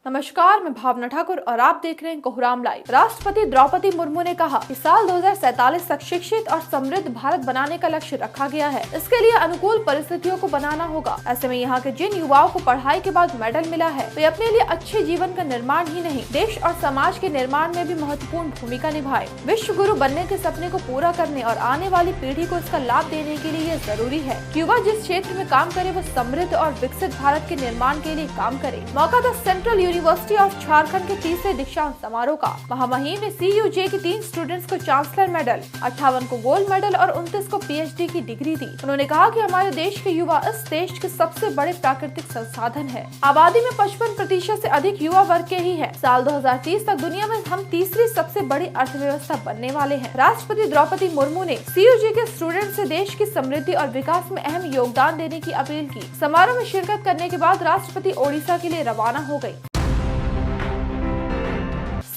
नमस्कार, मैं भावना ठाकुर और आप देख रहे हैं कोहराम लाइव। राष्ट्रपति द्रौपदी मुर्मू ने कहा कि साल 2047 तक शिक्षित और समृद्ध भारत बनाने का लक्ष्य रखा गया है। इसके लिए अनुकूल परिस्थितियों को बनाना होगा। ऐसे में यहाँ के जिन युवाओं को पढ़ाई के बाद मेडल मिला है, वे अपने लिए अच्छे जीवन का निर्माण ही नहीं, देश और समाज के निर्माण में भी महत्वपूर्ण भूमिका निभाए। विश्व गुरु बनने के सपने को पूरा करने और आने वाली पीढ़ी को इसका लाभ देने के लिए ये जरूरी है कि युवा जिस क्षेत्र में काम करे वो समृद्ध और विकसित भारत के निर्माण के लिए काम करे। मौका था सेंट्रल यूनिवर्सिटी ऑफ झारखंड के तीसरे दीक्षांत समारोह का। महामहिम ने CUJ के 3 स्टूडेंट्स को चांसलर मेडल, 58 को गोल्ड मेडल और 29 को PhD की डिग्री दी। उन्होंने कहा कि हमारे देश के युवा इस देश के सबसे बड़े प्राकृतिक संसाधन है। आबादी में 55% से अधिक युवा वर्ग के ही है। साल 2030 तक दुनिया में हम तीसरी सबसे बड़ी अर्थव्यवस्था बनने वाले हैं। राष्ट्रपति द्रौपदी मुर्मू ने CUJ के स्टूडेंट से देश की समृद्धि और विकास में अहम योगदान देने की अपील की। समारोह में शिरकत करने के बाद राष्ट्रपति ओडिशा के लिए रवाना हो गयी।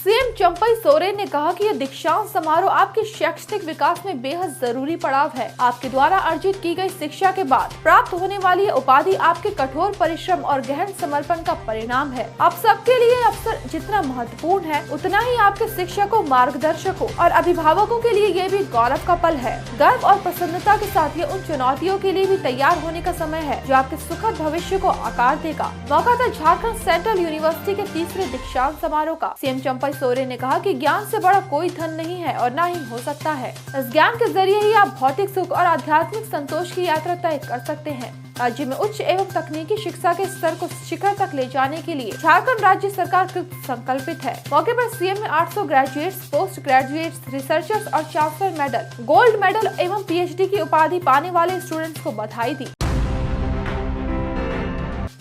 CM चंपई सोरेन ने कहा कि यह दीक्षांत समारोह आपके शैक्षणिक विकास में बेहद जरूरी पड़ाव है। आपके द्वारा अर्जित की गई शिक्षा के बाद प्राप्त होने वाली यह उपाधि आपके कठोर परिश्रम और गहन समर्पण का परिणाम है। आप सबके लिए अवसर जितना महत्वपूर्ण है, उतना ही आपके शिक्षकों, मार्गदर्शकों और अभिभावकों के लिए ये भी गौरव का पल है। गर्व और प्रसन्नता के साथ ये उन चुनौतियों के लिए भी तैयार होने का समय है जो आपके सुखद भविष्य को आकार देगा। मौका था झारखंड सेंट्रल यूनिवर्सिटी के तीसरे दीक्षांत समारोह का। CM चंपई सोरेन ने कहा कि ज्ञान से बड़ा कोई धन नहीं है और ना ही हो सकता है। इस ज्ञान के जरिए ही आप भौतिक सुख और आध्यात्मिक संतोष की यात्रा तय कर सकते हैं। राज्य में उच्च एवं तकनीकी शिक्षा के स्तर को शिखर तक ले जाने के लिए झारखंड राज्य सरकार कृत संकल्पित है। मौके पर CM ने 800 ग्रेजुएट्स, पोस्ट ग्रेजुएट्स, रिसर्चर्स और चांसलर मेडल, गोल्ड मेडल एवं PhD की उपाधि पाने वाले स्टूडेंट्स को बधाई दी।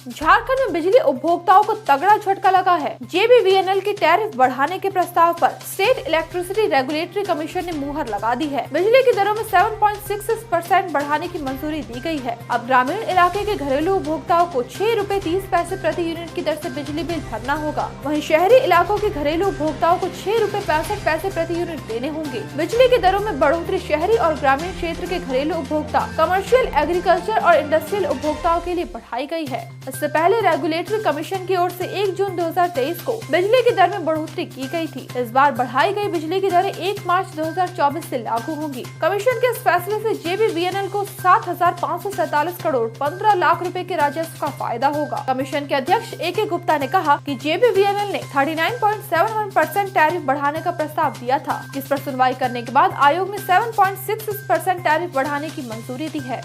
झारखंड में बिजली उपभोक्ताओं को तगड़ा झटका लगा है। JBVNL की टैरिफ बढ़ाने के प्रस्ताव पर स्टेट इलेक्ट्रिसिटी रेगुलेटरी कमीशन ने मुहर लगा दी है। बिजली की दरों में 7.66% बढ़ाने की मंजूरी दी गई है। अब ग्रामीण इलाके के घरेलू उपभोक्ताओं को 6 रुपए 30 पैसे प्रति यूनिट की दर से बिजली बिल भरना होगा। वहीं शहरी इलाकों के घरेलू उपभोक्ताओं को 6 रुपए 65 पैसे प्रति यूनिट देने होंगे। बिजली की दरों में बढ़ोतरी शहरी और ग्रामीण क्षेत्र के घरेलू उपभोक्ता, कमर्शियल, एग्रीकल्चर और इंडस्ट्रियल उपभोक्ताओं के लिए बढ़ाई गई है। इससे पहले रेगुलेटरी कमीशन की ओर से 1 जून 2023 को बिजली की दर में बढ़ोतरी की गई थी। इस बार बढ़ाई गई बिजली की दरें 1 मार्च 2024 से लागू होंगी। कमीशन के इस फैसले से JBVNL को 7,547 करोड़ 15 लाख रुपए के राजस्व का फायदा होगा। कमीशन के अध्यक्ष AK गुप्ता ने कहा कि JBVNL ने 39.71% टैरिफ बढ़ाने का प्रस्ताव दिया था, जिस पर सुनवाई करने के बाद आयोग ने 7.66% टैरिफ बढ़ाने की मंजूरी दी है।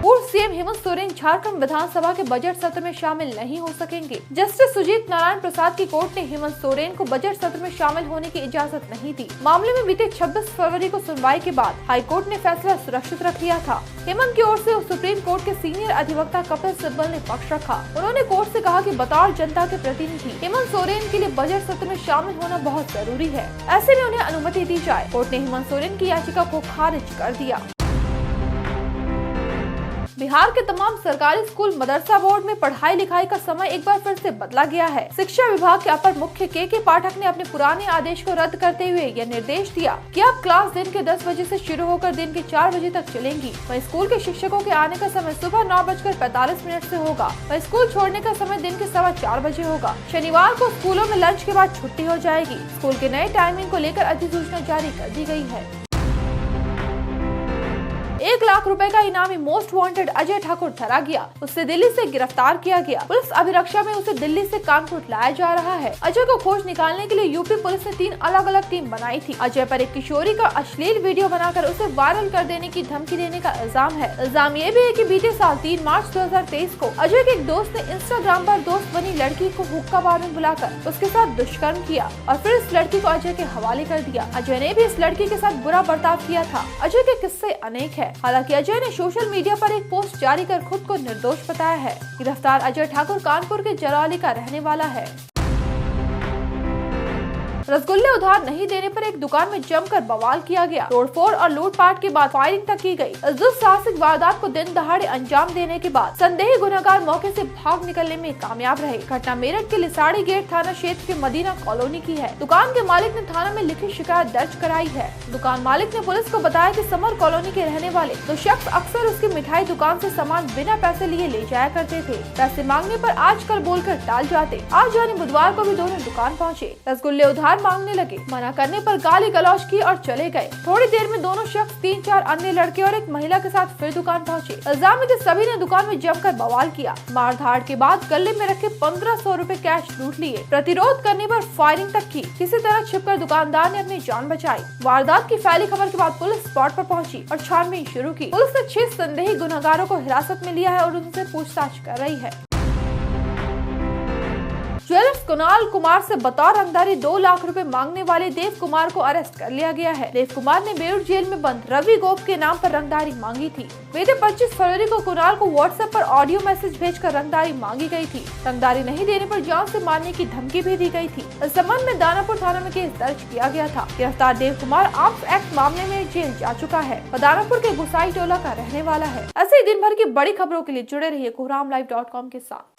पूर्व CM हेमंत सोरेन झारखंड विधानसभा के बजट सत्र में शामिल नहीं हो सकेंगे। जस्टिस सुजीत नारायण प्रसाद की कोर्ट ने हेमंत सोरेन को बजट सत्र में शामिल होने की इजाजत नहीं दी। मामले में बीते 26 फरवरी को सुनवाई के बाद हाई कोर्ट ने फैसला सुरक्षित रख लिया था। हेमंत की ओर से सुप्रीम कोर्ट के सीनियर अधिवक्ता कपिल सिब्बल ने पक्ष रखा। उन्होंने कोर्ट से कहा कि बतौर जनता के प्रतिनिधि हेमंत सोरेन के लिए बजट सत्र में शामिल होना बहुत जरूरी है। ऐसे में उन्हें अनुमति दी जाए। कोर्ट ने हेमंत सोरेन की याचिका को खारिज कर दिया। बिहार के तमाम सरकारी स्कूल मदरसा बोर्ड में पढ़ाई लिखाई का समय एक बार फिर से बदला गया है। शिक्षा विभाग के अपर मुख्य KK पाठक ने अपने पुराने आदेश को रद्द करते हुए यह निर्देश दिया कि अब क्लास दिन के 10 बजे से शुरू होकर दिन के 4 बजे तक चलेंगी। वहीं स्कूल के शिक्षकों के आने का समय सुबह 9:45 से होगा। वहीं स्कूल छोड़ने का समय दिन के 4:15 बजे होगा। शनिवार को स्कूलों में लंच के बाद छुट्टी हो जाएगी। स्कूल के नए टाइमिंग को लेकर अधिसूचना जारी कर दी गयी है। 1 लाख रुपए का इनामी मोस्ट वांटेड अजय ठाकुर धरा गया। उससे दिल्ली से गिरफ्तार किया गया। पुलिस अभिरक्षा में उसे दिल्ली से कानपुर लाया जा रहा है। अजय को खोज निकालने के लिए यूपी पुलिस ने 3 अलग अलग टीम बनाई थी। अजय पर एक किशोरी का अश्लील वीडियो बनाकर उसे वायरल कर देने की धमकी देने का इल्जाम है। इल्जाम ये भी है कि बीते साल 3 मार्च 2023 को अजय के एक दोस्त ने इंस्टाग्राम पर दोस्त बनी लड़की को हुक्का बार में बुलाकर उसके साथ दुष्कर्म किया और फिर इस लड़की को अजय के हवाले कर दिया। अजय ने भी इस लड़की के साथ बुरा बर्ताव किया था। अजय के किस्से अनेक है। हालांकि अजय ने सोशल मीडिया पर एक पोस्ट जारी कर खुद को निर्दोष बताया है। गिरफ्तार अजय ठाकुर कानपुर के जरौली का रहने वाला है। रसगुल्ले उधार नहीं देने पर एक दुकान में जमकर बवाल किया गया। तोड़फोड़ और लूटपाट के बाद फायरिंग तक की गई। इस दुस्साहसिक वारदात को दिन दहाड़े अंजाम देने के बाद संदेही गुनहगार मौके से भाग निकलने में कामयाब रहे। घटना मेरठ के लिसाड़ी गेट थाना क्षेत्र के मदीना कॉलोनी की है। दुकान के मालिक ने थाना में लिखित शिकायत दर्ज कराई है। दुकान मालिक ने पुलिस को बताया कि समर कॉलोनी के रहने वाले दो शख्स अक्सर उसकी मिठाई दुकान से सामान बिना पैसे लिए ले जाया करते थे। पैसे मांगने पर आजकल बोलकर टाल जाते। आज यानी बुधवार को भी दोनों दुकान पहुंचे। रसगुल्ले उधार मांगने लगे। मना करने पर गाली गलौज की और चले गए। थोड़ी देर में दोनों शख्स 3-4 अन्य लड़के और एक महिला के साथ फिर दुकान पहुंचे। इल्जाम है कि सभी ने दुकान में जमकर बवाल किया। मारधाड़ के बाद गले में रखे 1500 रुपए कैश लूट लिए। प्रतिरोध करने पर फायरिंग तक की। किसी तरह छिपकर दुकानदार ने अपनी जान बचाई। वारदात की फैली खबर के बाद पुलिस स्पॉट पर पहुंची और छानबीन शुरू की। पुलिस ने 6 संदेही गुनहगारों को हिरासत में लिया है और उनसे पूछताछ कर रही है। ज्वेलर्स कुणाल कुमार से बतौर रंगदारी 2 लाख रुपए मांगने वाले देव कुमार को अरेस्ट कर लिया गया है। देव कुमार ने बेउर जेल में बंद रवि गोप के नाम पर रंगदारी मांगी थी। बीते 25 फरवरी को कुणाल को व्हाट्सएप पर ऑडियो मैसेज भेजकर रंगदारी मांगी गई थी। रंगदारी नहीं देने पर जान से मारने की धमकी भी दी गई थी। इस संबंध में दानापुर थाना में केस दर्ज किया गया था। गिरफ्तार देव कुमार आर्म्स एक्ट मामले में जेल जा चुका है। दानापुर के गुसाई टोला का रहने वाला है। ऐसे ही दिन भर की बड़ी खबरों के लिए जुड़े रहिए कोहरामलाइव.com के साथ।